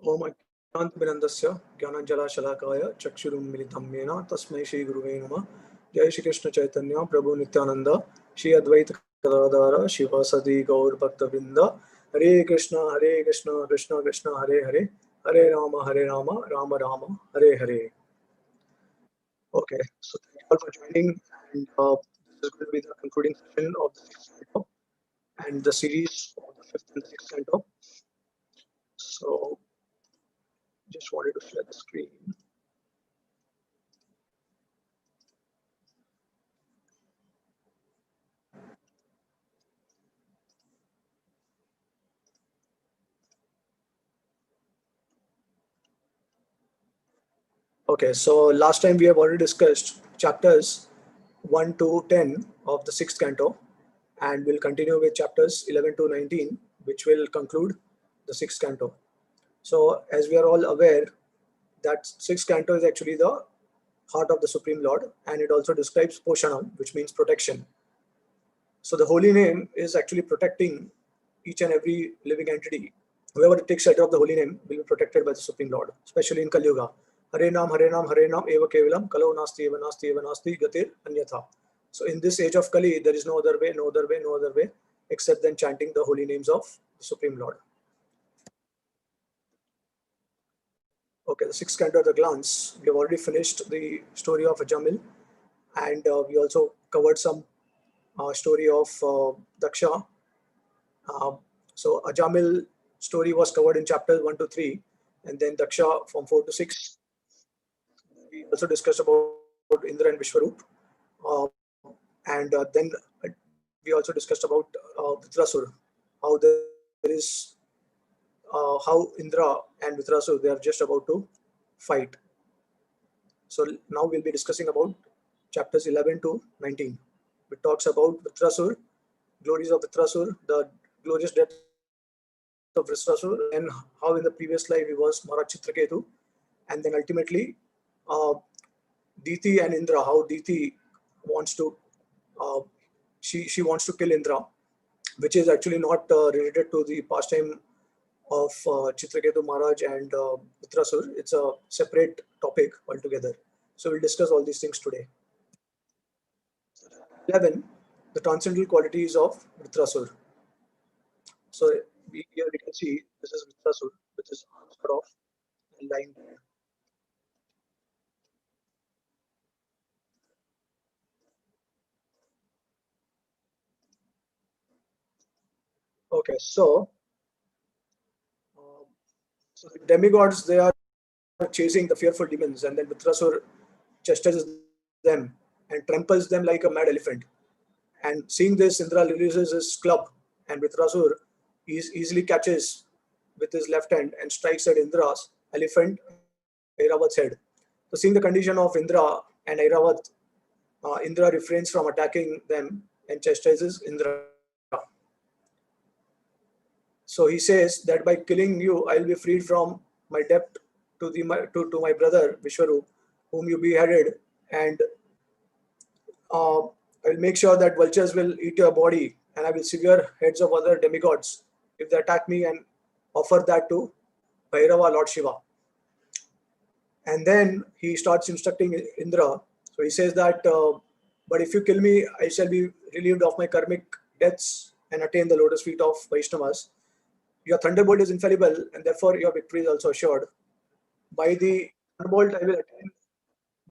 Om Ajnantimirandasya Jnananjala Shalakaya Chakshurum Mena Tasmai Shri Guruve Namah. Jai Shri Krishna Chaitanya Prabhu Nityananda Shri Advaita Gadadhara Shivasadi Gaur Bhaktavinda. Hare Krishna Krishna Krishna Hare Hare Hare Rama Rama Rama Hare Hare. Okay, so thank you all for joining, and this is going to be the concluding session of the sixth canto and the series of the fifth and sixth canto. So just wanted to share the screen. Okay, so last time we have already discussed chapters 1 to 10 of the sixth canto, and we'll continue with chapters 11 to 19, which will conclude the sixth canto. So as we are all aware, that sixth canto is actually the heart of the Supreme Lord, and it also describes Poshanam, which means protection. So the holy name is actually protecting each and every living entity. Whoever takes shelter of the holy name will be protected by the Supreme Lord, especially in Kali Yuga. Hare Nam, eva kevalam, kalo nasti eva nasti, gatir anyatha. So in this age of Kali, there is no other way except than chanting the holy names of the Supreme Lord. Okay, the sixth canto at a glance. We have already finished the story of Ajamil, and we also covered some story of Daksha. So Ajamil story was covered in chapters 1 to 3, and then Daksha from 4 to 6. We also discussed about Indra and Vishwarup, and then we also discussed about Vitrasur, how there is how Indra and Vitrasur, they are just about to fight. So now we'll be discussing about chapters 11 to 19. It talks about Vitrasur, glories of Vitrasur, the glorious death of Vitrasur, and how in the previous life he was Maharaj Citraketu, and then ultimately Diti and Indra, how Diti wants to she wants to kill Indra, which is actually not related to the pastime of Citraketu Maharaj and Vitrasur. It's a separate topic altogether. So we'll discuss all these things today. 11, the transcendental qualities of Vitrasur. So here we can see this is Vitrasur, which is arms cut off and lying there. Okay, so the demigods, they are chasing the fearful demons, and then Vitrasur chastises them and tramples them like a mad elephant. And seeing this, Indra releases his club, and Vitrasur easily catches with his left hand and strikes at Indra's elephant, Airavat's head. So seeing the condition of Indra and Airavat, Indra refrains from attacking them and chastises Indra. So he says that by killing you, I will be freed from my debt to my brother Vishwarup, whom you beheaded, and I will make sure that vultures will eat your body, and I will sever heads of other demigods if they attack me, and offer that to Bhairava, Lord Shiva. And then he starts instructing Indra. So he says that, but if you kill me, I shall be relieved of my karmic debts and attain the lotus feet of Vaishnavas. Your thunderbolt is infallible, and therefore your victory is also assured. By the thunderbolt, I will attain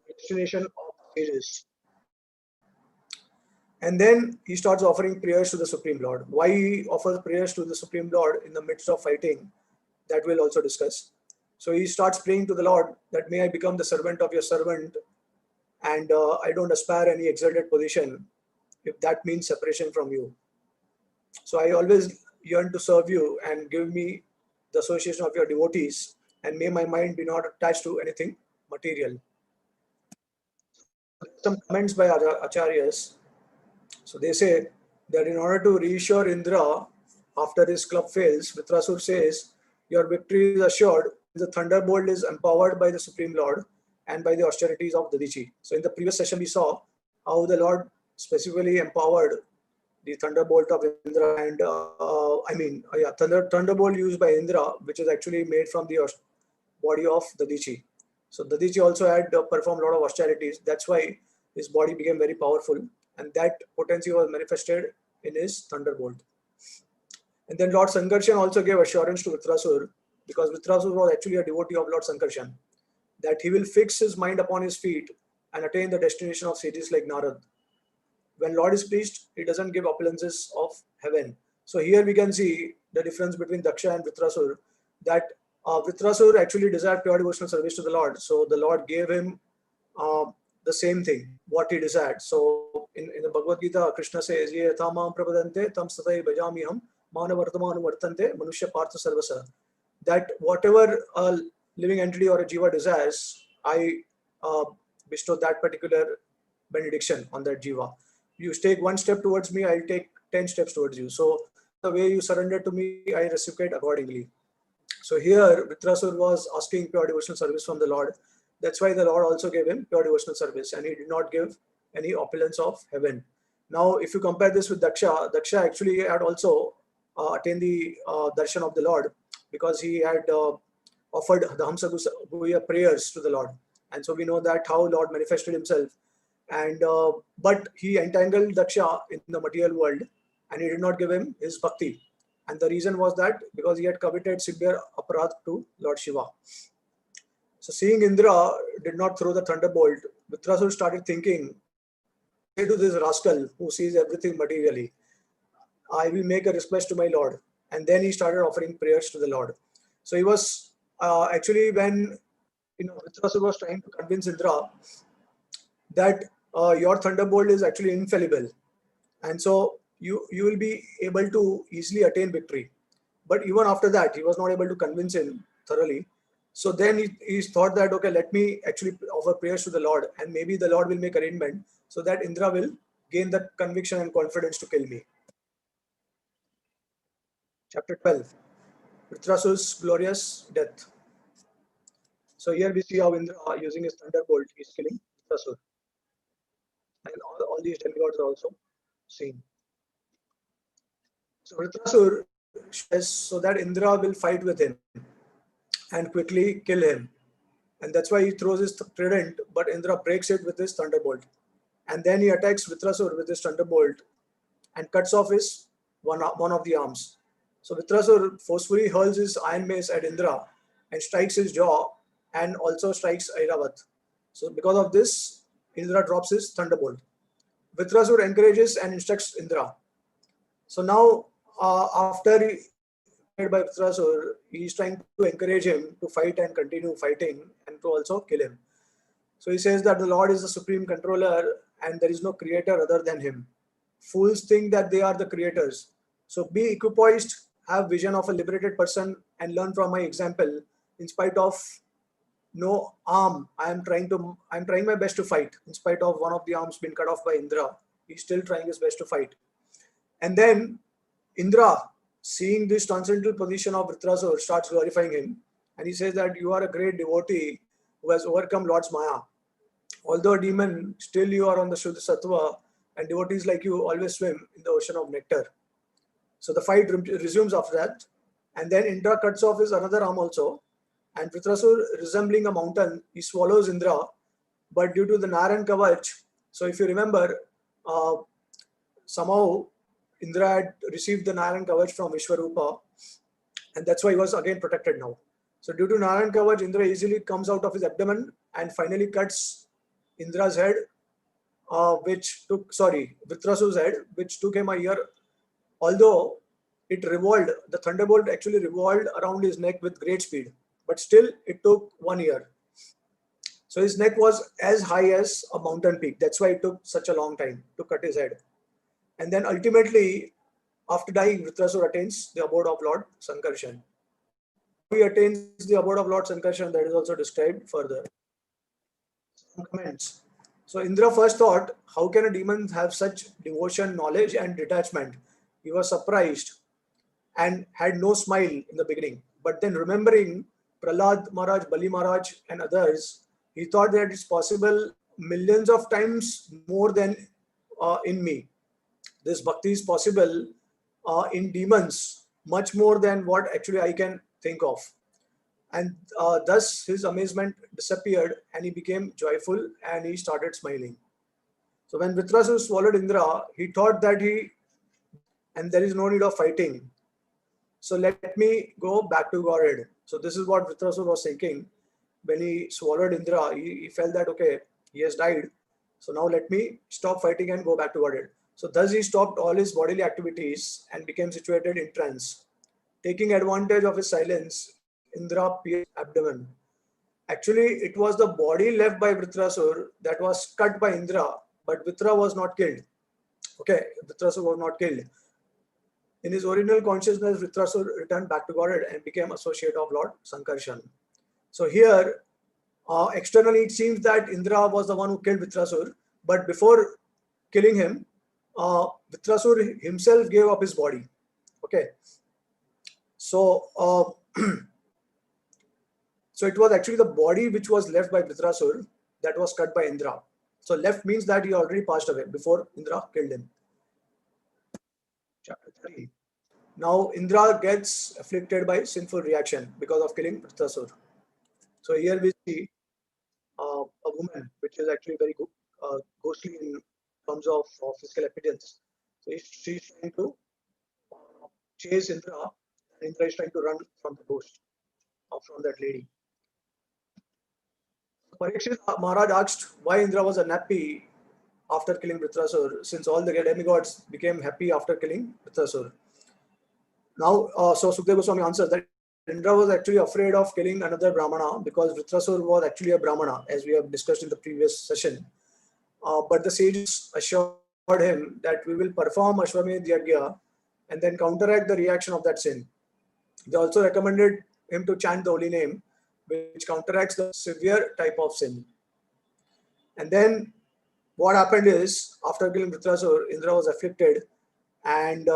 the destination of the sages. And then he starts offering prayers to the Supreme Lord. Why he offers prayers to the Supreme Lord in the midst of fighting, that we'll also discuss. So he starts praying to the Lord that may I become the servant of your servant, and I don't aspire any exalted position if that means separation from you. So I always yearn to serve you, and give me the association of your devotees, and may my mind be not attached to anything material. Some comments by other acharyas. So they say that in order to reassure Indra after his club fails, Vitrasur says, your victory is assured. The thunderbolt is empowered by the Supreme Lord and by the austerities of Dadichi. So in the previous session, we saw how the Lord specifically empowered the thunderbolt of Indra, and thunderbolt used by Indra, which is actually made from the body of Dadichi. So Dadichi also had performed a lot of austerities. That's why his body became very powerful, and that potency was manifested in his thunderbolt. And then Lord Sankarshan also gave assurance to Vitrasur, because Vitrasur was actually a devotee of Lord Sankarshan, that he will fix his mind upon his feet and attain the destination of sages like Narad. When Lord is pleased, he doesn't give opulences of heaven. So here we can see the difference between Daksha and Vitrasur, that Vitrasur actually desired pure devotional service to the Lord. So the Lord gave him the same thing, what he desired. So in the Bhagavad Gita, Krishna says, Ye thamam prapadante tam satai bhajamiham manavartamanu vartante manusya partha sarvasa. That whatever a living entity or a jiva desires, I bestow that particular benediction on that jiva. You take one step towards me, I'll take 10 steps towards you. So the way you surrender to me, I reciprocate accordingly. So here Vitrasur was asking pure devotional service from the Lord. That's why the Lord also gave him pure devotional service, and he did not give any opulence of heaven. Now, if you compare this with Daksha, Daksha actually had also attained the darshan of the Lord, because he had offered the Hamsa prayers to the Lord. And so we know that how Lord manifested himself. And but he entangled Daksha in the material world, and he did not give him his bhakti. And the reason was that because he had committed severe aparadh to Lord Shiva. So seeing Indra did not throw the thunderbolt, Vitrasur started thinking, say to this rascal who sees everything materially, I will make a request to my Lord. And then he started offering prayers to the Lord. So he was actually, when Vitrasur was trying to convince Indra that your thunderbolt is actually infallible, and so you will be able to easily attain victory. But even after that, he was not able to convince him thoroughly. So then he thought that, okay, let me actually offer prayers to the Lord, and maybe the Lord will make arrangement so that Indra will gain that conviction and confidence to kill me. Chapter 12, Vitrasur's glorious death. So here we see how Indra, using his thunderbolt, is killing Vitrasur. And all these demigods are also seen. So Vitrasur says so that Indra will fight with him and quickly kill him. And that's why he throws his trident, but Indra breaks it with his thunderbolt. And then he attacks Vitrasur with his thunderbolt and cuts off his one of the arms. So Vitrasur forcefully hurls his iron mace at Indra and strikes his jaw, and also strikes Airavat. So because of this, Indra drops his thunderbolt. Vitrasur encourages and instructs Indra. So now, after by Vitrasur, he is trying to encourage him to fight and continue fighting, and to also kill him. So he says that the Lord is the supreme controller and there is no creator other than him. Fools think that they are the creators. So be equipoised, have vision of a liberated person, and learn from my example. In spite of no arm, I am trying my best to fight. In spite of one of the arms being cut off by Indra, he's still trying his best to fight. And then Indra, seeing this transcendental position of Vitrasur, starts glorifying him, and he says that you are a great devotee who has overcome Lord's Maya. Although a demon, still you are on the Shuddha Sattva, and devotees like you always swim in the ocean of nectar. So the fight resumes after that, and then Indra cuts off his another arm also, and Vitrasur, resembling a mountain, he swallows Indra, but due to the Narayan Kavach, so if you remember, somehow Indra had received the Narayan Kavach from Vishwarupa, and that's why he was again protected now. So due to Narayan Kavach, Indra easily comes out of his abdomen and finally cuts Indra's head, Vitrasur's head, which took him a year. Although it revolved, the thunderbolt actually revolved around his neck with great speed, but still it took 1 year. So his neck was as high as a mountain peak. That's why it took such a long time to cut his head. And then ultimately, after dying, Vitrasur attains the abode of Lord Sankarshan. He attains the abode of Lord Sankarshan, that is also described further. Some comments. So Indra first thought, how can a demon have such devotion, knowledge and detachment? He was surprised and had no smile in the beginning. But then remembering Prahlad Maharaj, Bali Maharaj and others, he thought that it's possible millions of times more than in me. This bhakti is possible in demons much more than what actually I can think of. And thus his amazement disappeared and he became joyful and he started smiling. So when Vritrasura swallowed Indra, he thought that and there is no need of fighting. So let me go back to Godhead. So this is what Vritrasura was thinking. When he swallowed Indra, he felt that, okay, he has died. So now let me stop fighting and go back to Godhead. So thus he stopped all his bodily activities and became situated in trance. Taking advantage of his silence, Indra pierced abdomen. Actually, it was the body left by Vritrasura that was cut by Indra, but Vritra was not killed. Okay, Vritrasura was not killed. In his original consciousness, Vritrasura returned back to Godhead and became associate of Lord Sankarshan. So here, externally, it seems that Indra was the one who killed Vritrasura, but before killing him, Vritrasura himself gave up his body. Okay, so so it was actually the body which was left by Vritrasura that was cut by Indra. So left means that he already passed away before Indra killed him. Chapter 3. Now Indra gets afflicted by sinful reaction because of killing Vritrasura. So here we see a woman which is actually very ghostly in terms of physical appearance. So she's trying to chase Indra, and Indra is trying to run from the ghost or from that lady. Parikshit Maharaj asked why Indra was unhappy after killing Vritrasura, since all the demigods became happy after killing Vritrasura. Now, so Sukadeva Goswami answers that Indra was actually afraid of killing another Brahmana because Vritrasura was actually a Brahmana, as we have discussed in the previous session. But the sages assured him that we will perform Ashwamedh Yajna and then counteract the reaction of that sin. They also recommended him to chant the holy name, which counteracts the severe type of sin. And then what happened is, after killing Vritrasura, Indra was afflicted, and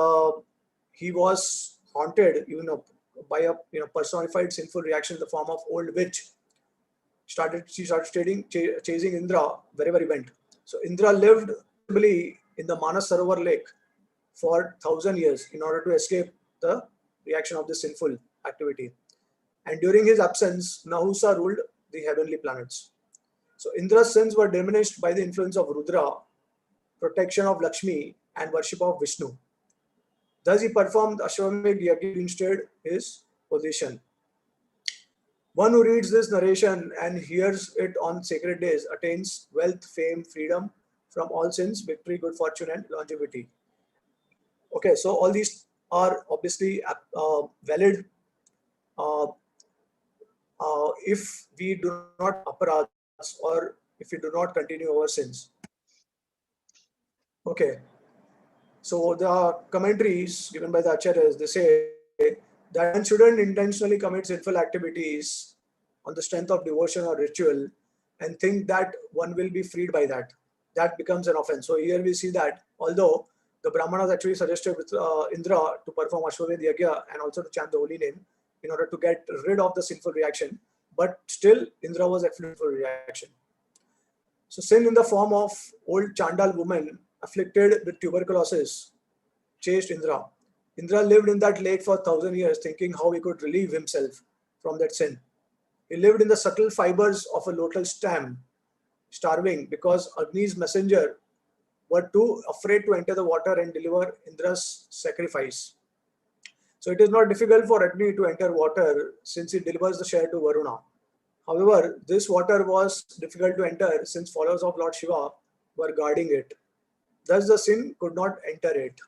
he was haunted, by a personified sinful reaction in the form of old witch. She started chasing Indra wherever he went. So Indra lived in the Manas Sarovar lake for 1,000 years in order to escape the reaction of this sinful activity. And during his absence, Nahusa ruled the heavenly planets. So Indra's sins were diminished by the influence of Rudra, protection of Lakshmi, and worship of Vishnu. Thus he performed Ashwamedh Yajna instead his position. One who reads this narration and hears it on sacred days attains wealth, fame, freedom from all sins, victory, good fortune, and longevity. Okay, so all these are obviously valid if we do not aparadhs or if we do not continue our sins. Okay, so the commentaries given by the acharyas, they say that one shouldn't intentionally commit sinful activities on the strength of devotion or ritual and think that one will be freed by that. That becomes an offense. So here we see that although the Brahmanas actually suggested with Indra to perform Ashwamedh Yajna and also to chant the holy name in order to get rid of the sinful reaction, but still Indra was afflicted with reaction. So sin in the form of old Chandal woman afflicted with tuberculosis chased Indra. Indra lived in that lake for 1,000 years thinking how he could relieve himself from that sin. He lived in the subtle fibers of a lotus stem, starving because Agni's messenger were too afraid to enter the water and deliver Indra's sacrifice. So it is not difficult for Agni to enter water since he delivers the share to Varuna. However, this water was difficult to enter since followers of Lord Shiva were guarding it. Thus the sin could not enter it.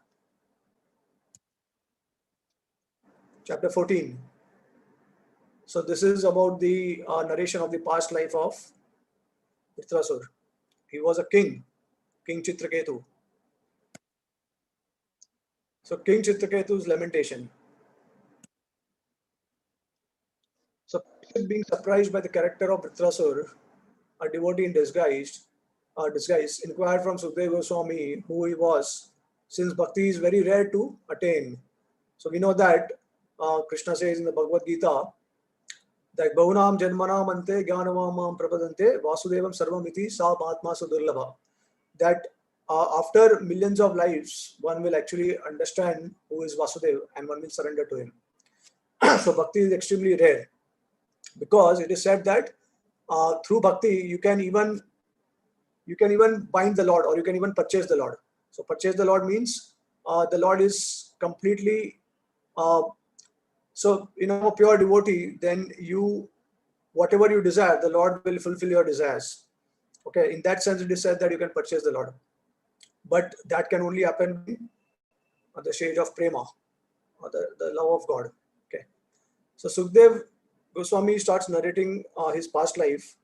Chapter 14. So this is about the narration of the past life of Vritrasura. He was a king, King Citraketu. So King Citraketu's lamentation. So being surprised by the character of Vritrasura, a devotee in disguise, inquired from Sukadeva Goswami who he was, since bhakti is very rare to attain. So we know that Krishna says in the Bhagavad Gita that Bahunam Janmanam Ante Jnanamam Prabhadante Vasudevam Sarvamiti Sa Mahatma Sudurlabha. That after millions of lives, one will actually understand who is Vasudeva and one will surrender to him. So bhakti is extremely rare. because it is said that through bhakti you can even bind the Lord, or you can even purchase the Lord. So purchase the Lord means the Lord is completely so a pure devotee, then whatever you desire, the Lord will fulfill your desires. Okay, in that sense it is said that you can purchase the Lord, but that can only happen at the stage of prema, or the love of God. Okay, so Sukhdev Goswami starts narrating his past life.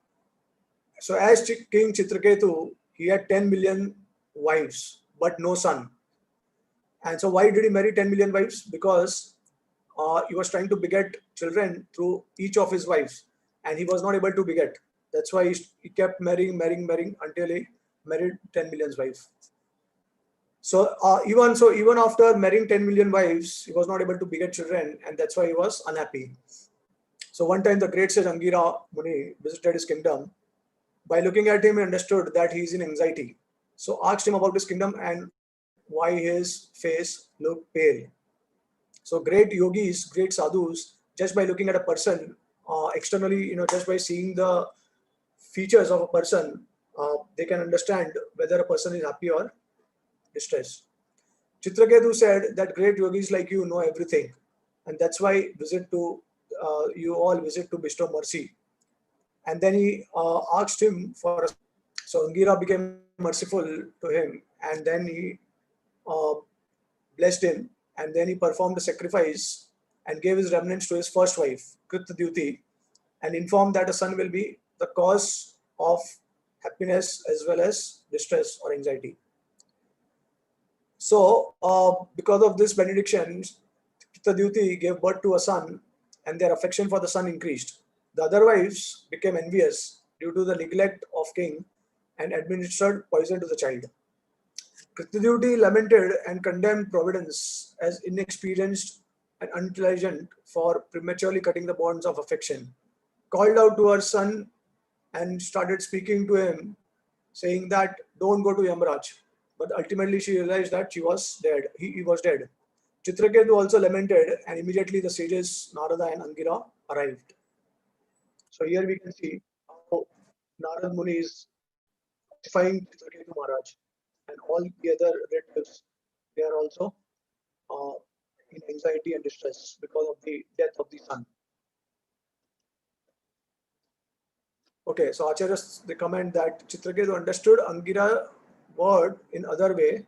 So as King Citraketu, he had 10 million wives, but no son. And so why did he marry 10 million wives? Because he was trying to beget children through each of his wives, and he was not able to beget. That's why he kept marrying until he married 10 million wives. So even after marrying 10 million wives, he was not able to beget children, and that's why he was unhappy. So one time the great sage Angira Muni visited his kingdom. By looking at him, he understood that he is in anxiety. So asked him about his kingdom and why his face looked pale. So great yogis, great sadhus, just by looking at a person externally, just by seeing the features of a person, they can understand whether a person is happy or distressed. Citraketu said that great yogis like you know everything, and that's why you all visit to bestow mercy. And then he asked him for. So Angira became merciful to him, and then he uh, blessed him, and then he performed a sacrifice and gave his remnants to his first wife, Kritadyuti, and informed that a son will be the cause of happiness as well as distress or anxiety. So, because of this benediction, Kritadyuti gave birth to a son, and their affection for the son increased. The other wives became envious due to the neglect of king and administered poison to the child. Kritadyuti lamented and condemned Providence as inexperienced and unintelligent for prematurely cutting the bonds of affection. Called out to her son and started speaking to him, saying that don't go to Yamraj. But ultimately she realized that she was dead. He was dead. Citraketu also lamented, and immediately the sages Narada and Angira arrived. So here we can see how Narad Muni is pacifying Citraketu Maharaj, and all the other relatives, they are also uh, in anxiety and distress because of the death of the son. Okay, so Acharyas, they comment that Citraketu understood Angira word in other way,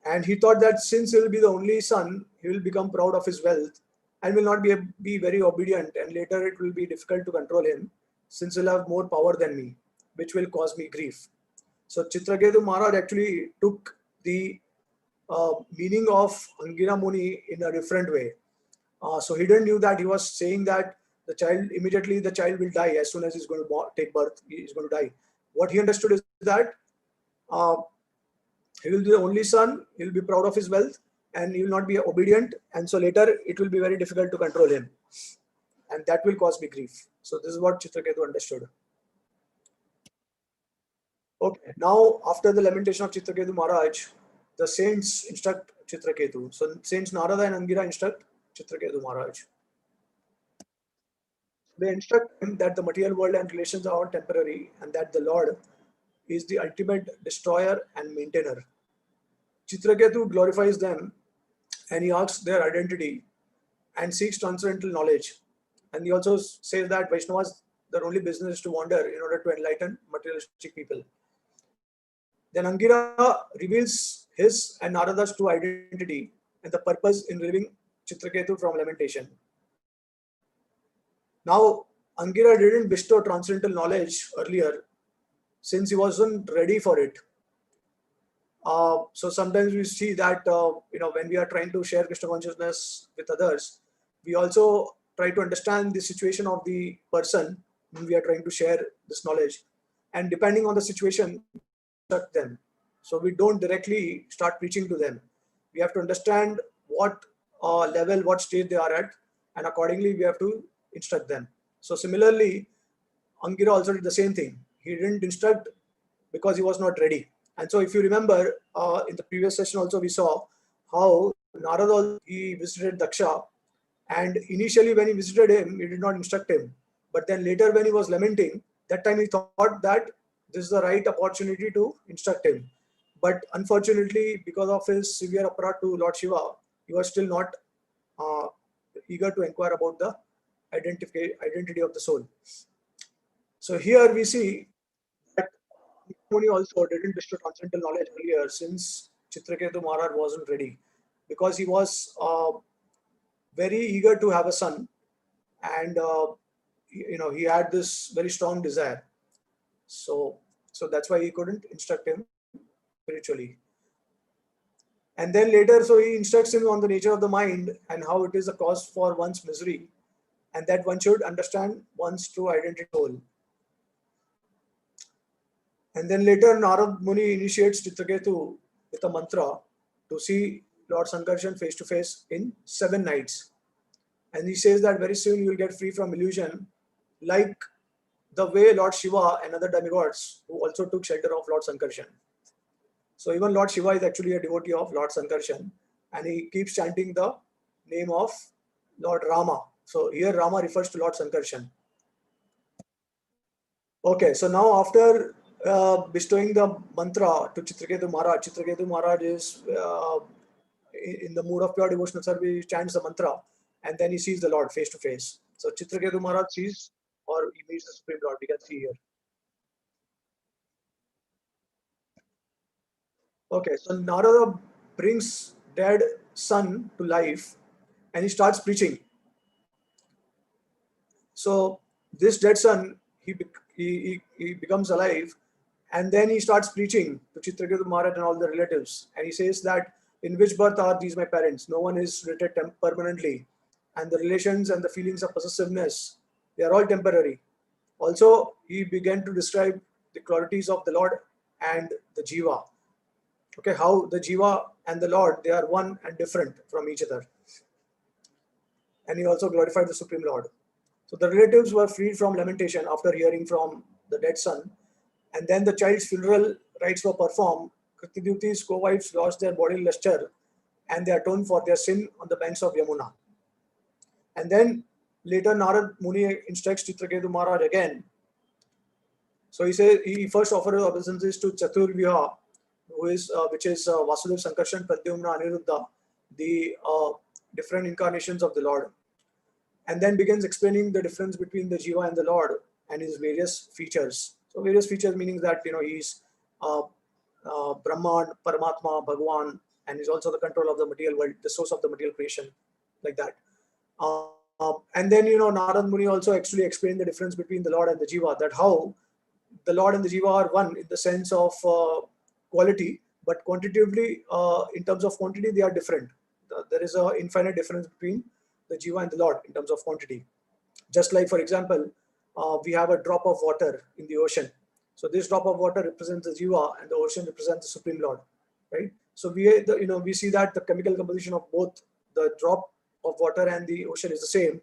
and he thought that since he will be the only son, he will become proud of his wealth and will not be very obedient, and later it will be difficult to control him since he'll have more power than me, which will cause me grief. So Citraketu Maharaj actually took the meaning of Angira Muni in a different way. So he didn't knew that he was saying that the child will die as soon as he's going to take birth. He is going to die. What he understood is that uh, he will be the only son. He will be proud of his wealth, and he will not be obedient. And so later it will be very difficult to control him, and that will cause me grief. So this is what Citraketu understood. Okay. Now after the lamentation of Citraketu Maharaj, the saints instruct Citraketu. So saints Narada and Angira instruct Citraketu Maharaj. They instruct him that the material world and relations are all temporary, and that the Lord is the ultimate destroyer and maintainer. Citraketu glorifies them, and he asks their identity and seeks transcendental knowledge. And he also says that Vaishnavas, their only business is to wander in order to enlighten materialistic people. Then Angira reveals his and Narada's true identity and the purpose in relieving Citraketu from lamentation. Now, Angira didn't bestow transcendental knowledge earlier since he wasn't ready for it. So sometimes we see that when we are trying to share Krishna consciousness with others, we also try to understand the situation of the person whom we are trying to share this knowledge, and depending on the situation, instruct them. So we don't directly start preaching to them. We have to understand what level, what stage they are at, and accordingly we have to instruct them. So similarly, Angira also did the same thing. He didn't instruct because he was not ready. And so if you remember, in the previous session also we saw how Narada, he visited Daksha, And initially when he visited him, he did not instruct him. But then later when he was lamenting, that time he thought that this is the right opportunity to instruct him. But unfortunately, because of his severe aparat to Lord Shiva, he was still not eager to inquire about the identity of the soul. So here we see that Muni also didn't bestow transcendental knowledge earlier, since Citraketu Maharaj wasn't ready, because he was very eager to have a son, and he had this very strong desire. So that's why he couldn't instruct him spiritually. And then later, so he instructs him on the nature of the mind and how it is a cause for one's misery, and that one should understand one's true identity soul. And then later, Narad Muni initiates Citraketu with a mantra to see Lord Sankarshan face to face in 7 nights. And he says that very soon you will get free from illusion, like the way Lord Shiva and other demigods who also took shelter of Lord Sankarshan. So even Lord Shiva is actually a devotee of Lord Sankarshan, and he keeps chanting the name of Lord Rama. So here Rama refers to Lord Sankarshan. Okay, so now after bestowing the mantra to Citraketu Maharaj is in the mood of pure devotional service. He chants the mantra, and then he sees the Lord face to face. So Citraketu Maharaj sees, or he meets the Supreme Lord. We can see here. Okay, so Narada brings dead son to life, and he starts preaching. So this dead son, he becomes alive, and then he starts preaching to Citraketu Maharaj and all the relatives, and he says that, in which birth are these my parents? No one is related permanently, and the relations and the feelings of possessiveness, they are all temporary. Also, he began to describe the qualities of the Lord and the Jiva. Okay, how the Jiva and the Lord, they are one and different from each other. And he also glorified the Supreme Lord. So the relatives were freed from lamentation after hearing from the dead son. And then the child's funeral rites were performed. Kritidyuti's co-wives lost their bodily luster, and they atoned for their sin on the banks of Yamuna. And then later Narad Muni instructs Citraketu Maharaj again. So he says he first offers obeisances to Chaturvyaha, which is Vasudev, Sankarshan, Pradyumna, Aniruddha, the different incarnations of the Lord, and then begins explaining the difference between the Jiva and the Lord and his various features. So various features meaning that he's Brahman, Paramatma, Bhagwan, and he's also the control of the material world, the source of the material creation, like that. And then Narad Muni also actually explained the difference between the Lord and the Jiva, that how the Lord and the Jiva are one in the sense of quality, but quantitatively, in terms of quantity, they are different. There is an infinite difference between the Jiva and the Lord in terms of quantity. Just like, for example, we have a drop of water in the ocean. So this drop of water represents the Jiva, and the ocean represents the Supreme Lord, right? So we see that the chemical composition of both the drop of water and the ocean is the same.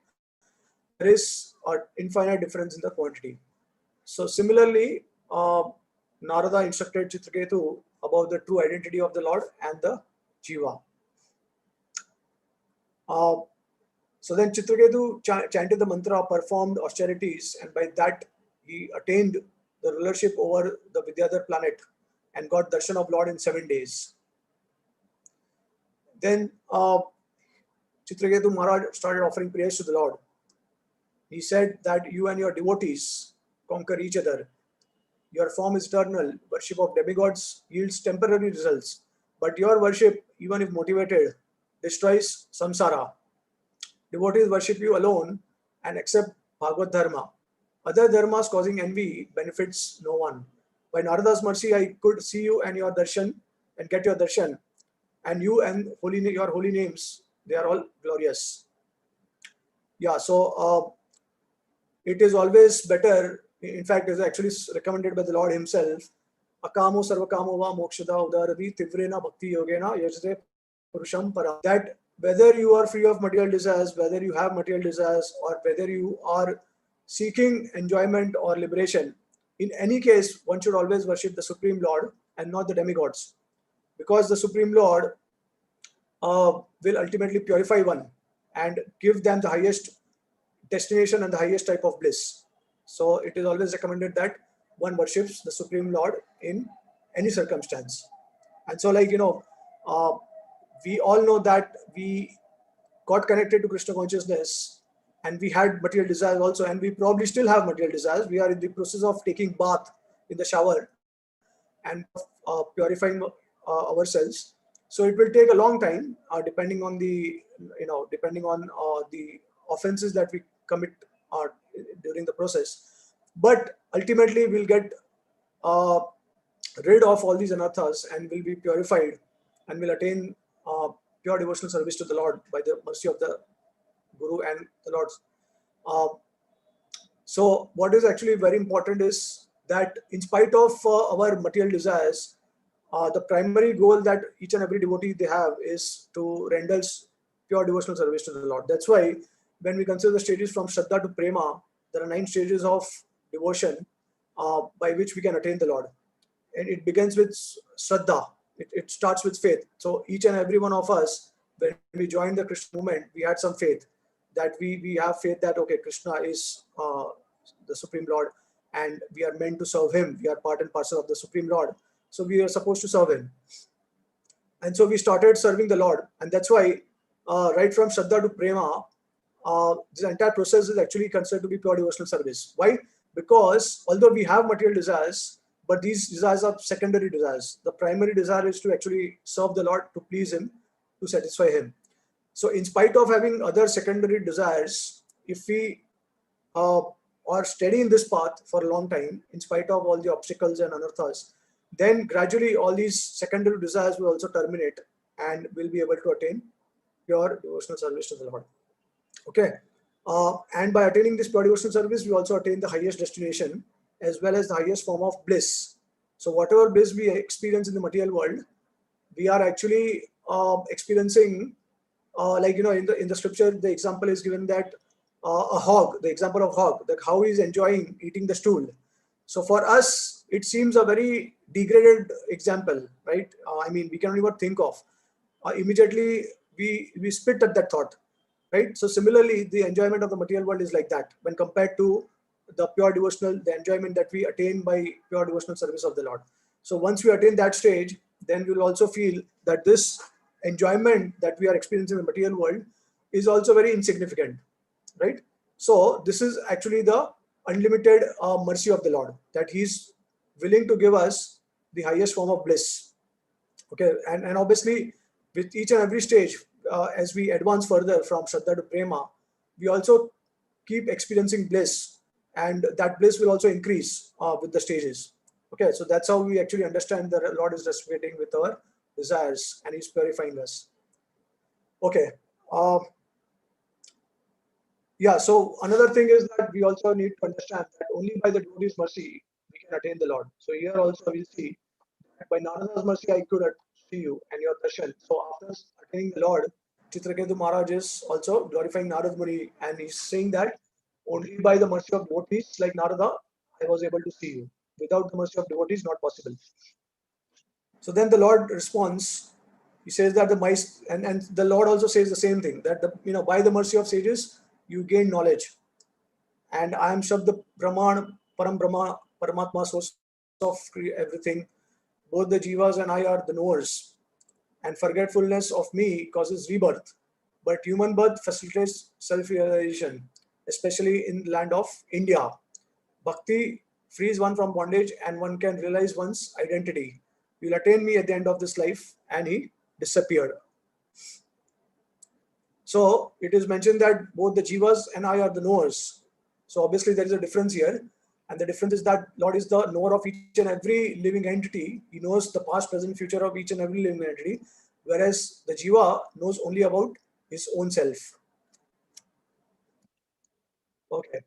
There is an infinite difference in the quantity. So similarly, Narada instructed Citraketu about the true identity of the Lord and the Jiva. So then Citraketu chanted the mantra, performed austerities, and by that he attained the rulership over the Vidyadhar planet and got darshan of Lord in 7 days. Then Citraketu Maharaj started offering prayers to the Lord. He said that you and your devotees conquer each other. Your form is eternal. Worship of demigods yields temporary results, but your worship, even if motivated, destroys samsara. Devotees worship you alone and accept Bhagavad Dharma. Other dharmas causing envy benefits no one. By Narada's mercy, I could see you and your darshan and get your darshan. And you and your holy names, they are all glorious. Yeah, so it is always better. In fact, it is actually recommended by the Lord himself. Akamo sarvakamo va mokshada udaradi tivrena bhakti yogena yajate purusham para. That whether you are free of material desires, whether you have material desires, or whether you are seeking enjoyment or liberation, in any case, one should always worship the Supreme Lord and not the demigods. Because the Supreme Lord will ultimately purify one, and give them the highest destination and the highest type of bliss. So it is always recommended that one worships the Supreme Lord in any circumstance. And so, like, we all know that we got connected to Krishna consciousness, and we had material desires also, and we probably still have material desires. We are in the process of taking bath in the shower and purifying ourselves. So it will take a long time, depending on the the offenses that we commit during the process. But ultimately, we'll get uh, rid of all these anarthas and will be purified, and will attain pure devotional service to the Lord by the mercy of the Guru and the Lord's. Uh, so what is actually very important is that in spite of our material desires, the primary goal that each and every devotee they have is to render pure devotional service to the Lord. That's why when we consider the stages from Shraddha to Prema, there are 9 stages of devotion by which we can attain the Lord. And it begins with Shraddha. It starts with faith. So each and every one of us, when we joined the Krishna movement, we had some faith that we have faith that, okay, Krishna is the Supreme Lord, and we are meant to serve him. We are part and parcel of the Supreme Lord. So we are supposed to serve him. And so we started serving the Lord. And that's why right from Shraddha to Prema, this entire process is actually considered to be pure devotional service. Why? Because although we have material desires, but these desires are secondary desires. The primary desire is to actually serve the Lord, to please him, to satisfy him. So in spite of having other secondary desires, if we are steady in this path for a long time, in spite of all the obstacles and anarthas, then gradually all these secondary desires will also terminate, and we'll be able to attain pure devotional service to the Lord. Okay. And by attaining this pure devotional service, we also attain the highest destination as well as the highest form of bliss. So whatever bliss we experience in the material world, we are actually experiencing, in the scripture, the example is given that a hog, the example of hog, that how he is enjoying eating the stool. So for us, it seems a very degraded example, right? We cannot even think of. Immediately, we spit at that thought, right? So similarly, the enjoyment of the material world is like that when compared to the pure devotional, the enjoyment that we attain by pure devotional service of the Lord. So once we attain that stage, then we will also feel that this enjoyment that we are experiencing in the material world is also very insignificant, right? So this is actually the unlimited mercy of the Lord, that he's willing to give us the highest form of bliss. Okay, and obviously with each and every stage, as we advance further from Shraddha to Prema, we also keep experiencing bliss, and that bliss will also increase with the stages. Okay, so that's how we actually understand the Lord is resonating with our desires and he's purifying us. Okay. Yeah, so another thing is that we also need to understand that only by the devotee's mercy we can attain the Lord. So here also we'll see that by Narada's mercy I could see you and your darshan. So after attaining the Lord, Citraketu Maharaj is also glorifying Narad Muni, and he's saying that only by the mercy of devotees like Narada I was able to see you. Without the mercy of devotees, not possible. So then the Lord responds. He says that and the Lord also says the same thing, that by the mercy of sages you gain knowledge, and I am Shabda Brahman, Param Brahma, Paramatma, source of everything. Both the jivas and I are the knowers, and forgetfulness of me causes rebirth, but human birth facilitates self-realization, especially in the land of India. Bhakti frees one from bondage, and one can realize one's identity. You'll attain me at the end of this life, and he disappeared. So it is mentioned that both the jivas and I are the knowers. So obviously there is a difference here. And the difference is that Lord is the knower of each and every living entity. He knows the past, present, future of each and every living entity. Whereas the jiva knows only about his own self. Okay.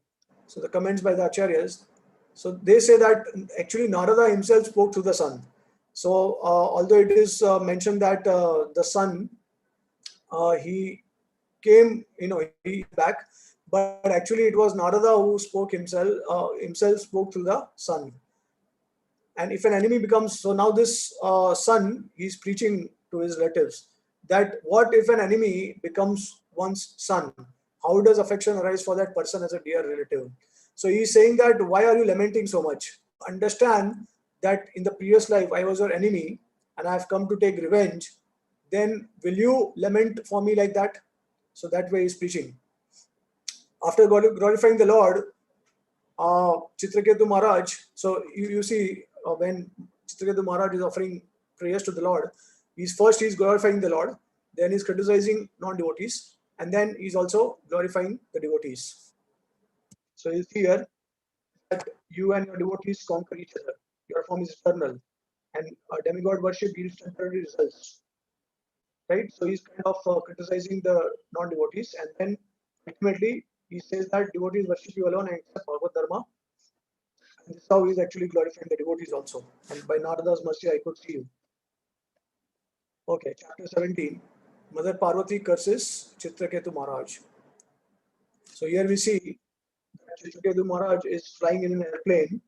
So the comments by the acharyas. So they say that actually Narada himself spoke through the sun. So although it is mentioned that the sun, he came, he back, but actually it was Narada who spoke himself spoke through the sun. And if an enemy becomes, so now this son, he's preaching to his relatives that what if an enemy becomes one's son, how does affection arise for that person as a dear relative? So he is saying that, why are you lamenting so much? Understand that in the previous life I was your enemy and I have come to take revenge. Then will you lament for me like that? So that way he is preaching. After glorifying the Lord, Citraketu Maharaj, so you see when Citraketu Maharaj is offering prayers to the Lord, he's glorifying the Lord, then he's criticizing non-devotees, and then he's also glorifying the devotees. So you see here that you and your devotees conquer each other. Your form is eternal, and demigod worship yields temporary results. Right? So he's kind of criticizing the non-devotees, and then ultimately he says that devotees worship you alone and accept Bhagavad Dharma. And this is how he's actually glorifying the devotees also. And by Narada's mercy, I could see you. Okay, chapter 17. Mother Parvati curses Citraketu Maharaj. So here we see that Citraketu Maharaj is flying in an airplane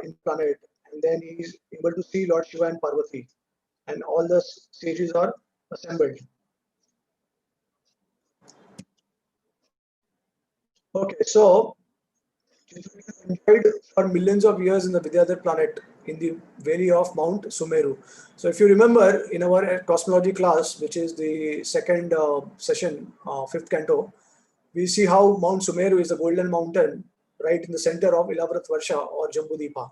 in planet, and then he is able to see Lord Shiva and Parvati, and all the sages are assembled. Okay, so Citraketu enjoyed for millions of years in the Vidyadhar planet in the valley of Mount Sumeru. So if you remember in our cosmology class, which is the second session, fifth canto, we see how Mount Sumeru is a golden mountain right in the center of Ilavrat Varsha or Jambudipa.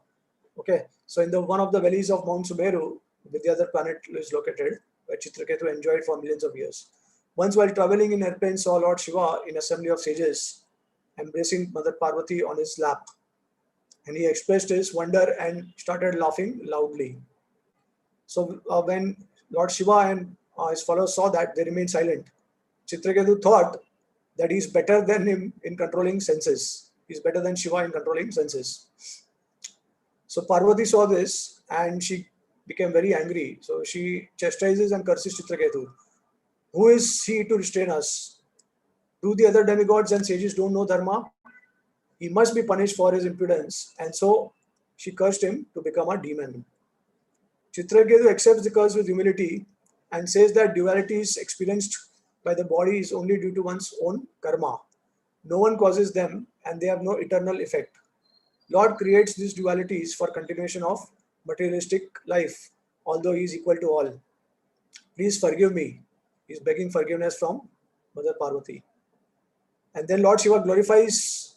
Okay, so in the one of the valleys of Mount Sumeru, Vidyadhar planet is located, where Citraketu enjoyed for millions of years. Once while traveling in airplane, saw Lord Shiva in assembly of sages, embracing Mother Parvati on his lap, and he expressed his wonder and started laughing loudly. So when Lord Shiva and his followers saw that, they remained silent. Citraketu thought that he's better than him in controlling senses. He's better than Shiva in controlling senses. So Parvati saw this and she became very angry. So she chastises and curses Citraketu. Who is he to restrain us? Do the other demigods and sages don't know Dharma? He must be punished for his impudence. And so she cursed him to become a demon. Citraketu accepts the curse with humility and says that duality is experienced by the body is only due to one's own karma. No one causes them and they have no eternal effect. Lord creates these dualities for continuation of materialistic life, although he is equal to all. Please forgive me. He is begging forgiveness from Mother Parvati. And then Lord Shiva glorifies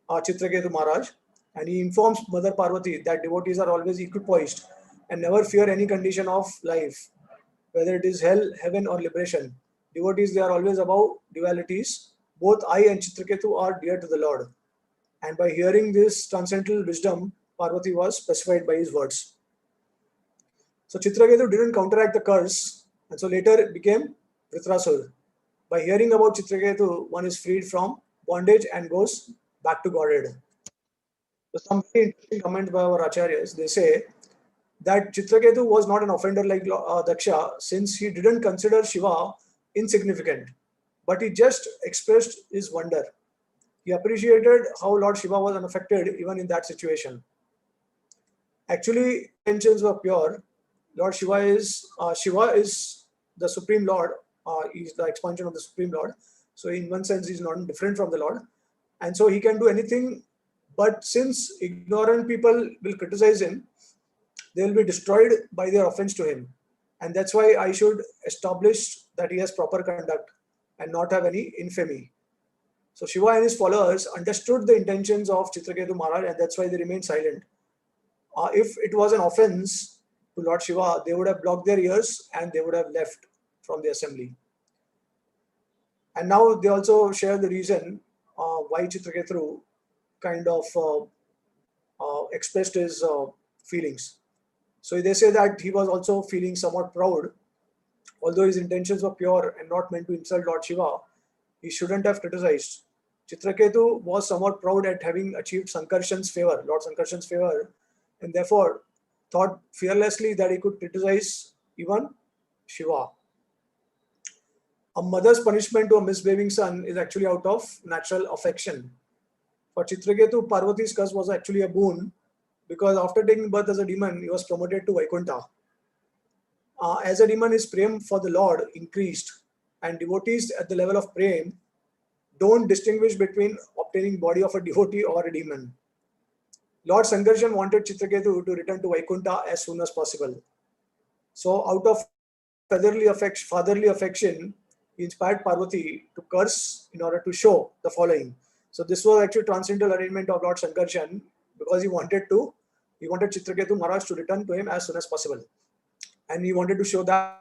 Citraketu Maharaj, and he informs Mother Parvati that devotees are always equipoised and never fear any condition of life, whether it is hell, heaven or liberation. Devotees, they are always above dualities. Both I and Citraketu are dear to the Lord. And by hearing this transcendental wisdom, Parvati was specified by his words. So Citraketu didn't counteract the curse, and so later it became Vritrasur. By hearing about Citraketu, one is freed from bondage and goes back to Godhead. So some very interesting comments by our acharyas. They say that Citraketu was not an offender like Daksha, since he didn't consider Shiva insignificant, but he just expressed his wonder. He appreciated how Lord Shiva was unaffected even in that situation. Actually, intentions were pure. Lord Shiva is the Supreme Lord. He's the expansion of the Supreme Lord. So in one sense, he's not different from the Lord, and so he can do anything. But since ignorant people will criticize him, they will be destroyed by their offense to him, and that's why I should establish that he has proper conduct and not have any infamy. So Shiva and his followers understood the intentions of Citraketu Maharaj, and that's why they remained silent. If it was an offense to Lord Shiva, they would have blocked their ears and they would have left from the assembly. And now they also share the reason why Citraketu kind of expressed his feelings. So they say that he was also feeling somewhat proud. Although his intentions were pure and not meant to insult Lord Shiva, he shouldn't have criticized. Citraketu was somewhat proud at having achieved Sankarshan's favor, Lord Sankarshan's favor, and therefore thought fearlessly that he could criticize even Shiva. A mother's punishment to a misbehaving son is actually out of natural affection. For Citraketu, Parvati's curse was actually a boon, because after taking birth as a demon, he was promoted to Vaikuntha. As a demon, his prem for the Lord increased, and devotees at the level of Prem don't distinguish between obtaining body of a devotee or a demon. Lord Sankarshan wanted Citraketu to return to Vaikuntha as soon as possible. So out of fatherly affection, he inspired Parvati to curse in order to show the following. So this was actually transcendental arrangement of Lord Sankarshan, because he wanted Citraketu Maharaj to return to him as soon as possible. And he wanted to show the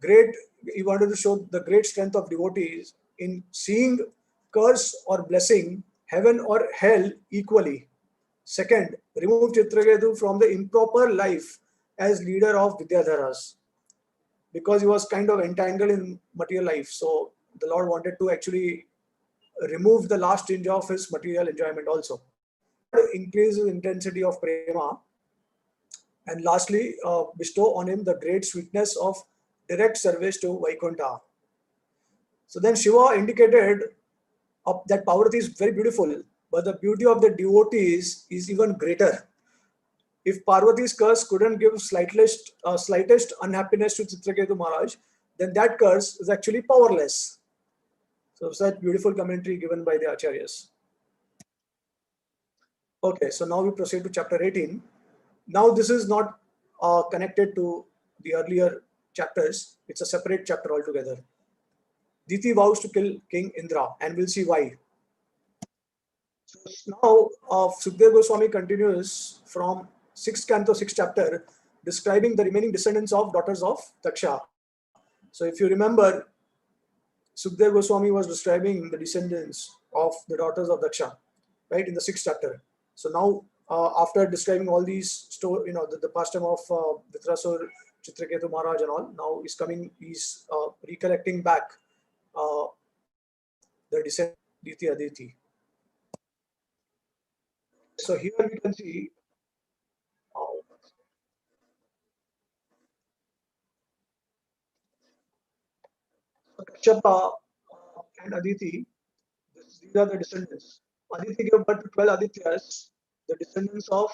great strength of devotees in seeing curse or blessing, heaven or hell equally. Second, remove Citraketu from the improper life as leader of Vidyadharas, because he was kind of entangled in material life. So the Lord wanted to actually remove the last tinge of his material enjoyment also. Increase the intensity of prema, and lastly, bestow on him the great sweetness of direct service to Vaikuntha. So then Shiva indicated that Parvati is very beautiful, but the beauty of the devotees is even greater. If Parvati's curse couldn't give slightest unhappiness to Citraketu Maharaj, then that curse is actually powerless. So such beautiful commentary given by the Acharyas. Okay, so now we proceed to chapter 18. Now this is not connected to the earlier chapters. It's a separate chapter altogether. Diti vows to kill King Indra, and we'll see why. So now Sukadeva Goswami continues from 6th canto, 6th chapter, describing the remaining descendants of daughters of Daksha. So if you remember, Sukadeva Goswami was describing the descendants of the daughters of Daksha, right, in the 6th chapter. So now, after describing all these the pastime of Vitrasur, Citraketu Maharaj and all, now he's recollecting back the descendants Diti Aditi. So here we can see Kashyapa and Aditi. These are the descendants. Aditi gave birth to 12 Adityas, the descendants of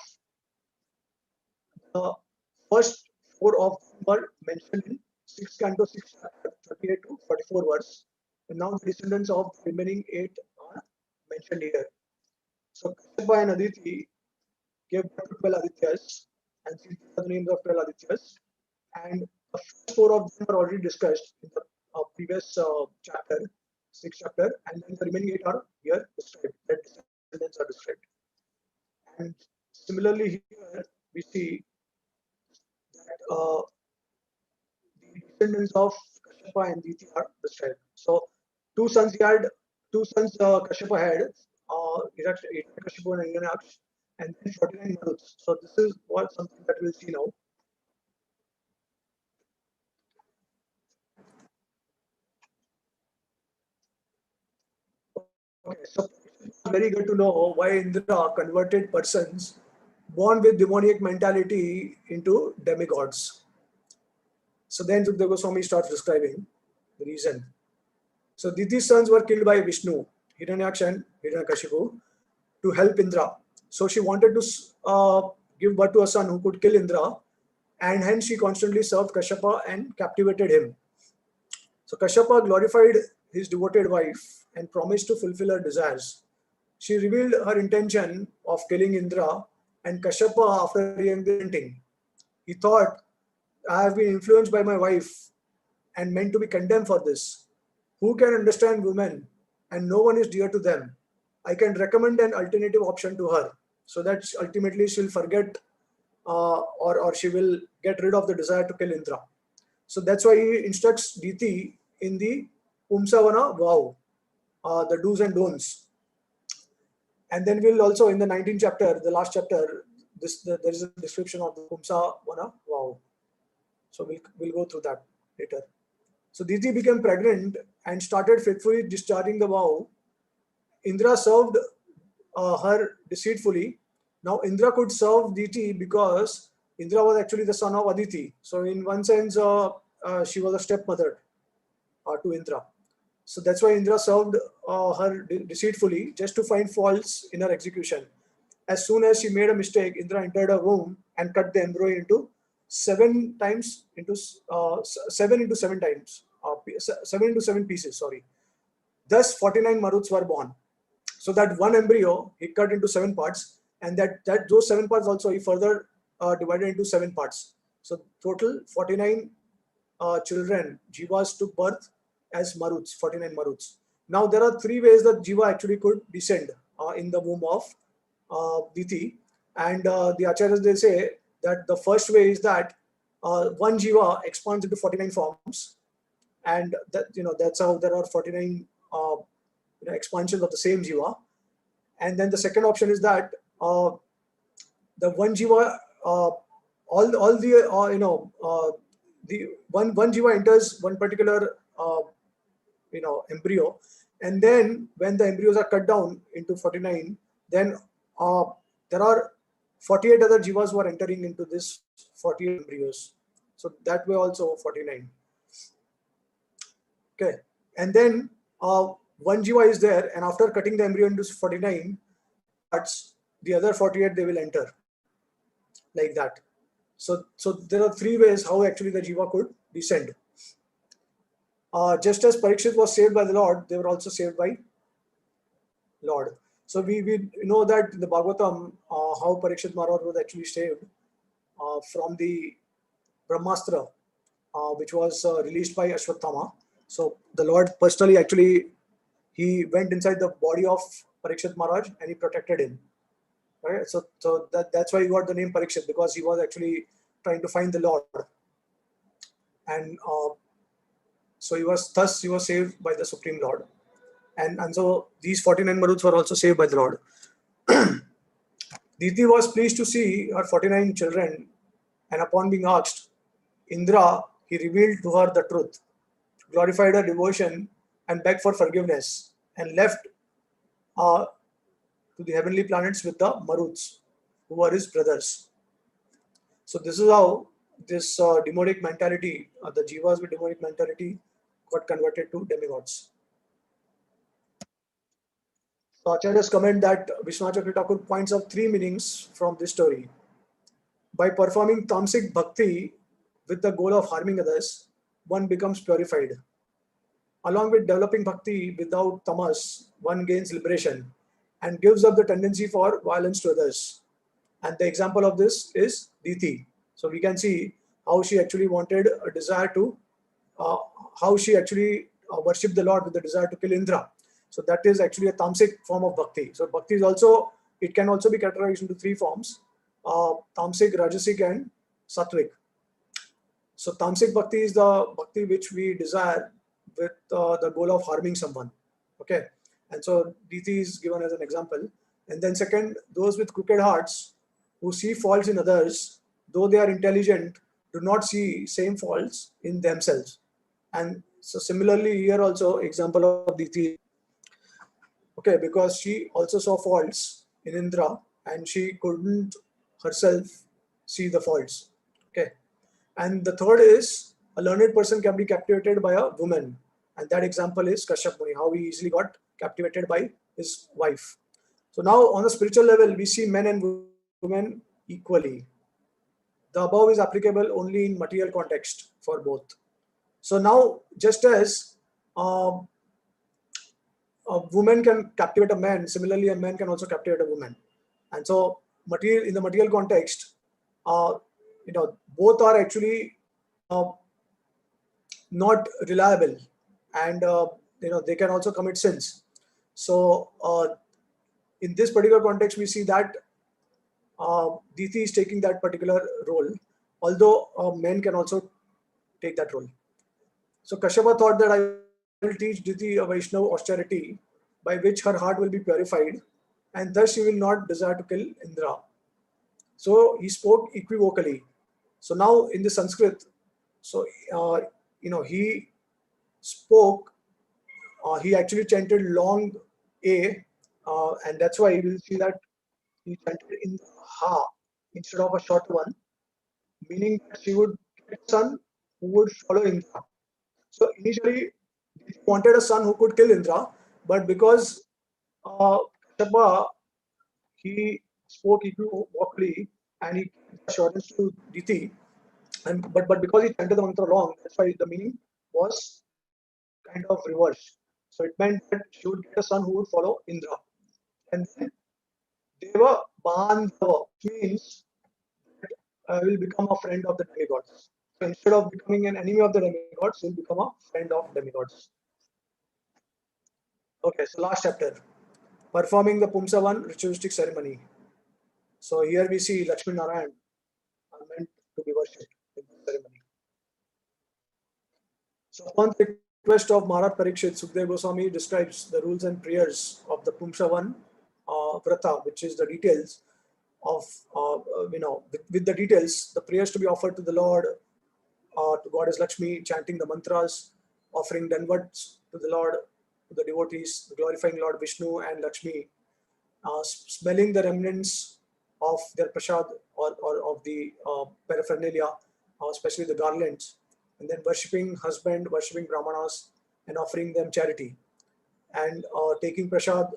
the first 4 of them were mentioned in 6th canto, 6th chapter, 38 to 44 verse. And now the descendants of the remaining 8 are mentioned here. So Kashyapa and Aditi gave birth to 12 Adityas, and these are the names of 12 Adityas. And the first 4 of them were already discussed in the previous chapter, 6th chapter, and then the remaining 8 are here described. That descendants are described. And similarly here we see that the descendants of Kashyapa and Diti are described. So 2 sons he had, 2 sons Kashyapa had, Kashyapa and Hiranyaksh, and then 49 Maruts. So this is something that we'll see now. Okay, so it's very good to know why Indra converted persons born with demoniac mentality into demigods. So then Sukadeva Goswami starts describing the reason. So Diti's sons were killed by Vishnu, Hiranyaksha and Hiranyakashipu, to help Indra. So she wanted to give birth to a son who could kill Indra, and hence she constantly served Kashyapa and captivated him. So Kashyapa glorified his devoted wife and promised to fulfill her desires. She revealed her intention of killing Indra, and Kashyapa, after relenting, he thought, I have been influenced by my wife and meant to be condemned for this. Who can understand women, and no one is dear to them? I can recommend an alternative option to her, so that ultimately she'll forget or she will get rid of the desire to kill Indra. So that's why he instructs Diti in the Pumsavana vow, the do's and don'ts. And then we'll also, in the 19th chapter, the last chapter, there is a description of the Pumsavana vow. So we'll go through that later. So Diti became pregnant and started faithfully discharging the vow. Indra served her deceitfully. Now Indra could serve Diti because Indra was actually the son of Aditi. So in one sense, she was a stepmother to Indra. So that's why Indra served her deceitfully, just to find faults in her execution. As soon as she made a mistake, Indra entered her womb and cut the embryo into 7 times, 7 into 7 times, 7 into 7 pieces, sorry. Thus 49 Maruts were born. So that one embryo he cut into 7 parts, and those 7 parts also he further divided into 7 parts. So total 49 children, Jivas, took birth as Maruts, 49 Maruts. Now there are 3 ways that Jiva actually could descend in the womb of Diti, and the Acharyas, they say that the first way is that one Jiva expands into 49 forms, and that's how there are 49 expansions of the same Jiva. And then the second option is that the one Jiva, all the the one Jiva enters one particular embryo, and then when the embryos are cut down into 49, then there are 48 other Jivas who are entering into this 48 embryos. So that way also 49. Okay, and then one Jiva is there, and after cutting the embryo into 49 parts, the other 48 they will enter, like that. So there are 3 ways how actually the Jiva could descend. Just as Parikshit was saved by the Lord, they were also saved by Lord. So we know that in the Bhagavatam, how Parikshit Maharaj was actually saved from the Brahmastra, which was released by Ashwatthama. So the Lord personally actually, he went inside the body of Parikshit Maharaj and he protected him. Right? So that's why he got the name Parikshit, because he was actually trying to find the Lord. And so he was saved by the Supreme Lord. And so these 49 Maruts were also saved by the Lord. Diti was pleased to see her 49 children, and upon being asked, Indra, he revealed to her the truth, glorified her devotion, and begged for forgiveness, and left to the heavenly planets with the Maruts, who were his brothers. So this is how this demonic mentality, the Jivas with demonic mentality, got converted to demigods. So Acharyas comment that Vishwanath Chakravarti Thakur points out 3 meanings from this story. By performing tamasic bhakti with the goal of harming others, one becomes purified. Along with developing bhakti without tamas, one gains liberation and gives up the tendency for violence to others. And the example of this is Diti. So we can see how she actually wanted a desire to, how she actually worshipped the Lord with the desire to kill Indra. So that is actually a tamasic form of bhakti. So bhakti is also, it can also be categorized into 3 forms: tamasic, rajasic, and sattvic. So tamasic bhakti is the bhakti which we desire with the goal of harming someone. Okay, and so Diti is given as an example. And then second, those with crooked hearts who see faults in others, though they are intelligent, do not see same faults in themselves. And so similarly here also, example of Diti. Okay, because she also saw faults in Indra and she couldn't herself see the faults. Okay, and the third is a learned person can be captivated by a woman, and that example is Kashyap Muni, how he easily got captivated by his wife. So now on a spiritual level, we see men and women equally. The above is applicable only in material context for both. So now, just as a woman can captivate a man, similarly a man can also captivate a woman. And so in the material context, both are actually not reliable, and they can also commit sins. So in this particular context, we see that Diti is taking that particular role, although men can also take that role. So Kashyapa thought that I will teach Diti a Vaishnava austerity by which her heart will be purified, and thus she will not desire to kill Indra. So he spoke equivocally. So now in the Sanskrit, so he spoke, he actually chanted long A, and that's why you will see that he chanted in Ha instead of a short one, meaning that she would get a son who would follow Indra. So initially, he wanted a son who could kill Indra, but because Kashyapa, he spoke equivocally and he gave assurance to Diti, but because he chanted the mantra wrong, that's why the meaning was kind of reversed. So it meant that she would get a son who would follow Indra. And then Deva Bandhava means will become a friend of the demigods. So instead of becoming an enemy of the demigods, will become a friend of demigods. Okay, so last chapter, performing the Pumsavana ritualistic ceremony. So here we see Lakshmi Narayan are meant to be worshipped in the ceremony. So upon the request of Maharaj Parikshit, Sukdev Goswami describes the rules and prayers of the Pumsavana Vrata, which is the details of, with the details, the prayers to be offered to the Lord, to Goddess Lakshmi, chanting the mantras, offering danvats to the Lord, to the devotees, glorifying Lord Vishnu and Lakshmi, smelling the remnants of their prasad or of the paraphernalia, especially the garlands, and then worshipping husband, worshipping brahmanas, and offering them charity, and taking prasad,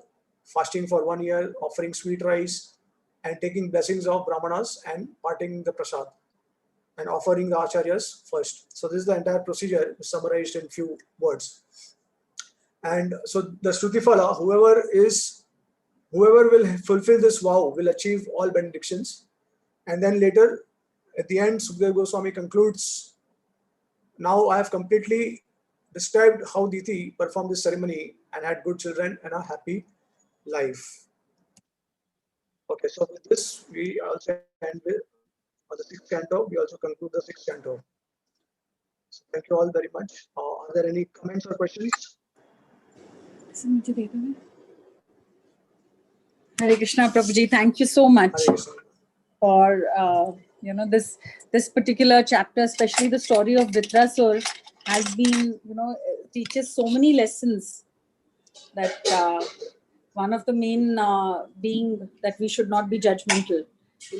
fasting for 1 year, offering sweet rice, and taking blessings of brahmanas and parting the prasad, and offering the acharyas first. So this is the entire procedure summarized in few words. And so the Shrutifala, whoever will fulfill this vow will achieve all benedictions. And then later, at the end, Sukdev Goswami concludes, now I have completely described how Diti performed this ceremony and had good children and a happy life. Okay, so with this, we also end with on the 6th canto. We also conclude the 6th canto. So thank you all very much. Are there any comments or questions? Hare Krishna, Prabhuji. Thank you so much for this particular chapter, especially the story of Vritrasur has been, teaches so many lessons. That one of the main being that we should not be judgmental.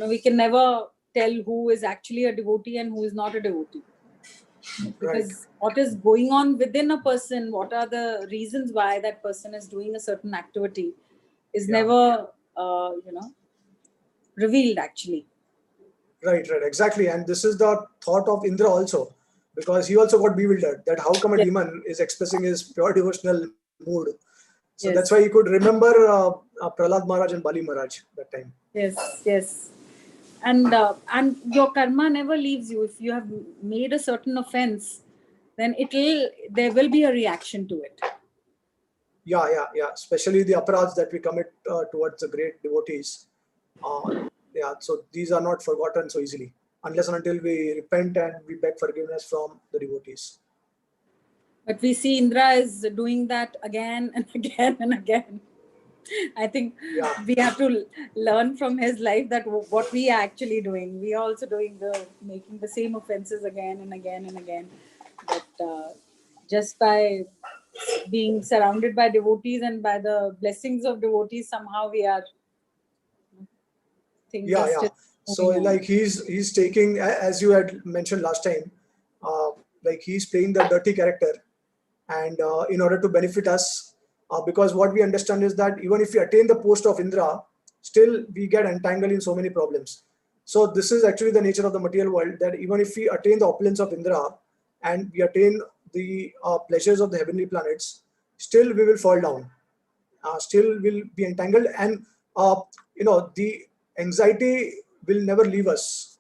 We can never tell who is actually a devotee and who is not a devotee. Because what is going on within a person, what are the reasons why that person is doing a certain activity is never, revealed actually. Right, exactly. And this is the thought of Indra also, because he also got bewildered that how come a demon is expressing his pure devotional mood. So that's why he could remember Prahlad Maharaj and Bali Maharaj that time. Yes. And your karma never leaves you. If you have made a certain offense, then there will be a reaction to it. Yeah. Especially the aparadhs that we commit towards the great devotees. So these are not forgotten so easily, unless and until we repent and we beg forgiveness from the devotees. But we see Indra is doing that again and again and again. I think we have to learn from his life that what we are actually doing. We are also making the same offenses again and again and again. But just by being surrounded by devotees and by the blessings of devotees, somehow we are. So like he's taking, as you had mentioned last time, like he's playing the dirty character, and in order to benefit us, because what we understand is that even if we attain the post of Indra, still we get entangled in so many problems. So this is actually the nature of the material world, that even if we attain the opulence of Indra and we attain the pleasures of the heavenly planets, still we will fall down, still will be entangled, and the anxiety will never leave us,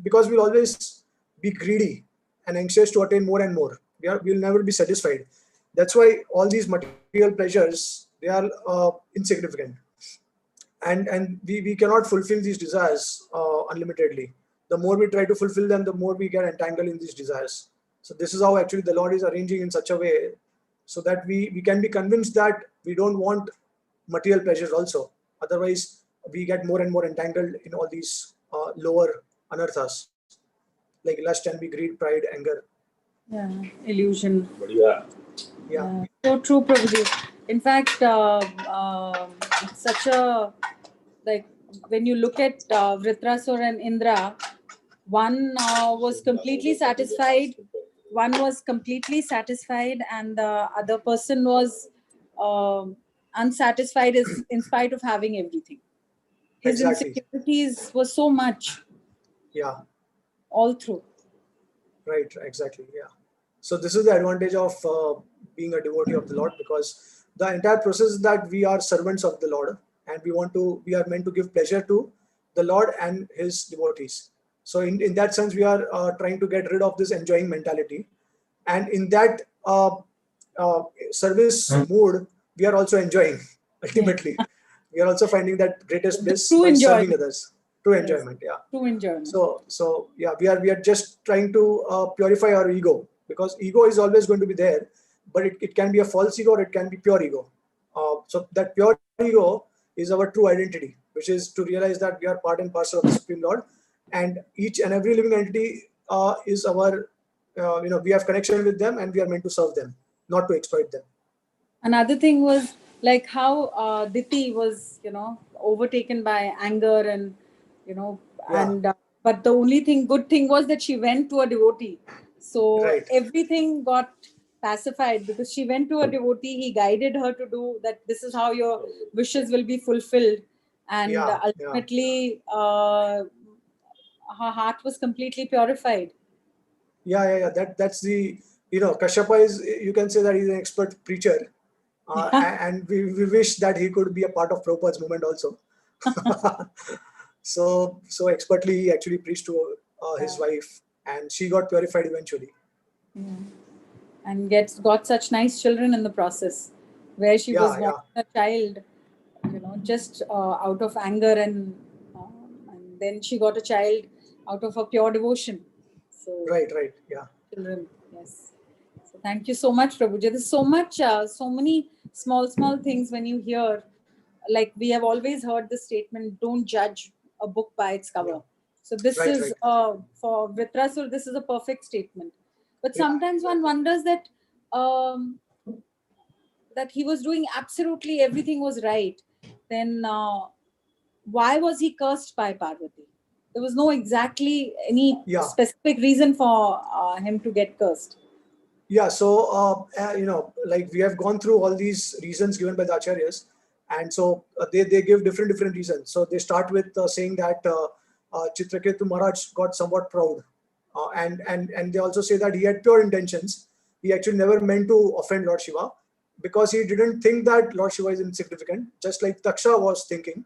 because we'll always be greedy and anxious to attain more and more. We'll never be satisfied. That's why all these material pleasures, they are insignificant, and we cannot fulfill these desires unlimitedly. The more we try to fulfill them, the more we get entangled in these desires. So this is how actually the Lord is arranging in such a way so that we can be convinced that we don't want material pleasures also. Otherwise, we get more and more entangled in all these lower anarthas, like lust, envy, greed, pride, anger. Illusion. So true, Prabhuji. In fact, it's such a, like, when you look at Vritrasur and Indra, one was completely satisfied, and the other person was unsatisfied in spite of having everything. His insecurities were so much. Yeah. All through. Right, exactly. Yeah. So this is the advantage of being a devotee of the Lord, because the entire process is that we are servants of the Lord, and we are meant to give pleasure to the Lord and his devotees. So in that sense, we are trying to get rid of this enjoying mentality, and in that service mood, we are also enjoying ultimately. We are also finding that greatest bliss by serving others. True enjoyment, yeah. True enjoyment. So yeah, we are just trying to purify our ego, because ego is always going to be there, but it can be a false ego or it can be pure ego. So that pure ego is our true identity, which is to realize that we are part and parcel of the Supreme Lord, and each and every living entity is our, we have connection with them, and we are meant to serve them, not to exploit them. Another thing was like how Diti was, overtaken by anger and, but the only good thing was that she went to a devotee. So everything got pacified because she went to a devotee. He guided her to do that. This is how your wishes will be fulfilled. And ultimately, her heart was completely purified. Yeah. That's the, Kashyapa is, you can say that he's an expert preacher. And we wish that he could be a part of Prabhupada's movement also. So expertly he actually preached to his wife, and she got purified eventually. And got such nice children in the process, where she was not a child, just out of anger, and then she got a child out of a pure devotion. So right, yeah. Children, yes. So thank you so much, Prabhuji. There's so much, so many small things when you hear, like we have always heard the statement, don't judge a book by its cover. Yeah. So this is for Vritrasur, this is a perfect statement. But sometimes one wonders that that he was doing absolutely everything was right. Then why was he cursed by Parvati? There was no exactly any specific reason for him to get cursed. Yeah, so like we have gone through all these reasons given by the acharyas, and so they give different reasons. So they start with saying that Citraketu Maharaj got somewhat proud, and they also say that he had pure intentions. He actually never meant to offend Lord Shiva, because he didn't think that Lord Shiva is insignificant, just like Taksha was thinking.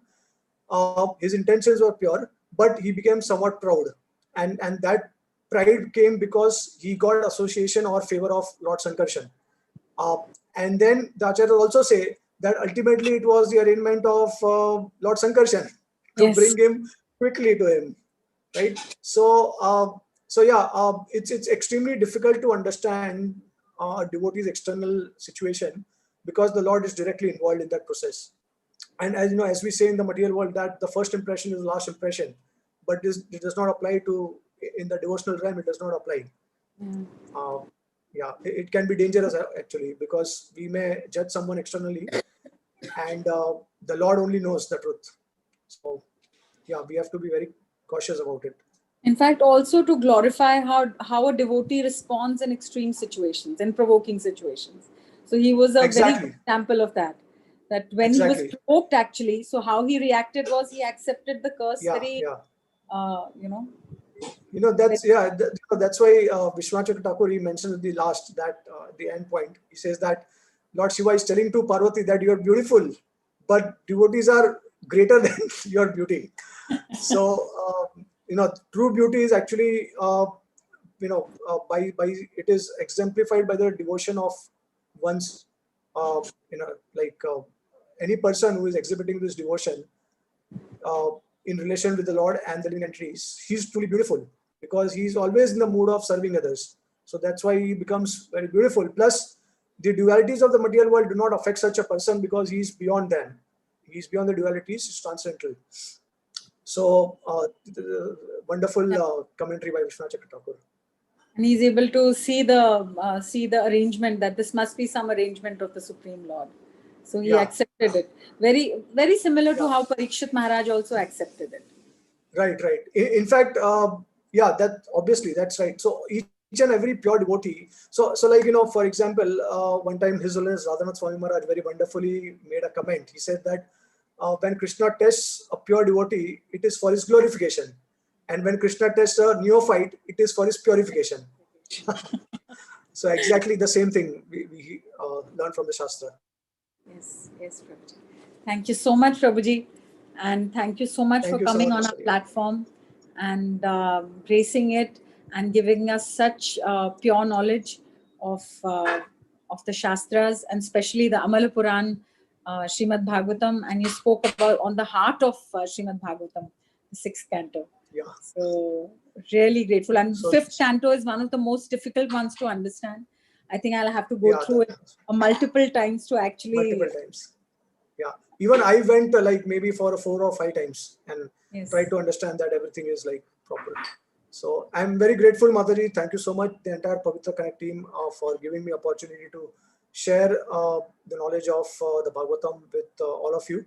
His intentions were pure, but he became somewhat proud, and that pride came because he got association or favor of Lord Sankarshan. And then the Acharya also say that ultimately it was the arrangement of Lord Sankarshan to bring him quickly to him, right? So it's extremely difficult to understand a devotee's external situation, because the Lord is directly involved in that process. And as you know, as we say in the material world, that the first impression is the last impression, but it does not apply to, in the devotional realm, it does not apply. It can be dangerous actually, because we may judge someone externally, and the Lord only knows the truth. So we have to be very cautious about it. In fact, also to glorify how a devotee responds in extreme situations, in provoking situations. So he was a very good example of that. That when he was provoked, actually, so how he reacted was he accepted the curse very, that's why Vishwanath Thakur, he mentioned at the last, that the end point, he says that Lord Shiva is telling to Parvati that you are beautiful, but devotees are greater than your beauty. So true beauty is actually by it is exemplified by the devotion of one's any person who is exhibiting this devotion in relation with the Lord and the living entities, he's truly beautiful, because he's always in the mood of serving others. So that's why he becomes very beautiful. Plus, the dualities of the material world do not affect such a person, because he's beyond them. He's beyond the dualities, he's transcendental. So, wonderful commentary by Vishwanath Thakur. And he's able to see the arrangement, that this must be some arrangement of the Supreme Lord. So he accepted it. Very, very similar to how Parikshit Maharaj also accepted it. Right. In fact, that obviously that's right. So each and every pure devotee. So like, for example, one time His Holiness Radhanath Swami Maharaj very wonderfully made a comment. He said that when Krishna tests a pure devotee, it is for his glorification. And when Krishna tests a neophyte, it is for his purification. So exactly the same thing we learn from the Shastra. Yes, yes, Prabhuji. Thank you so much, Prabhuji. And thank you so much for coming on our platform and gracing it and giving us such pure knowledge of the Shastras, and especially the Amala Puran, Srimad Bhagavatam. And you spoke about on the heart of Srimad Bhagavatam, the 6th canto. Yeah. So really grateful. And the 5th canto is one of the most difficult ones to understand. I think I'll have to go through it multiple times to actually... Multiple times. Yeah. Even I went like maybe for 4 or 5 times and tried to understand that everything is like proper. So I'm very grateful, Mataji. Thank you so much, the entire Pavitra Connect team, for giving me opportunity to share the knowledge of the Bhagavatam with all of you.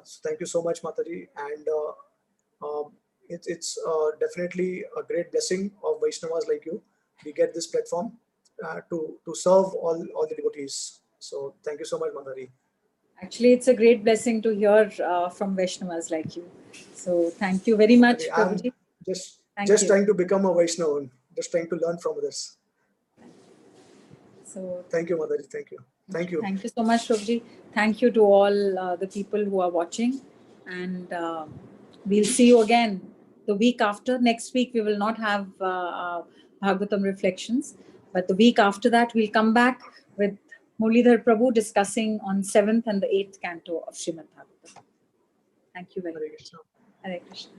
So thank you so much, Mataji. And it's definitely a great blessing of Vaishnavas like you. We get this platform to serve all the devotees. So thank you so much, Mataji. Actually, it's a great blessing to hear from Vaishnavas like you. So thank you very much, Prabhuji. I'm just trying to become a Vaishnava, just trying to learn from others. So thank you, Mataji. Thank you. Thank you. Thank you so much, Prabhuji. Thank you to all the people who are watching. And we'll see you again the week after. Next week, we will not have Bhagavatam reflections. But the week after that, we'll come back with Muralidhar Prabhu discussing on 7th and the 8th canto of Srimad Bhagavatam. Thank you very much. Hare Krishna.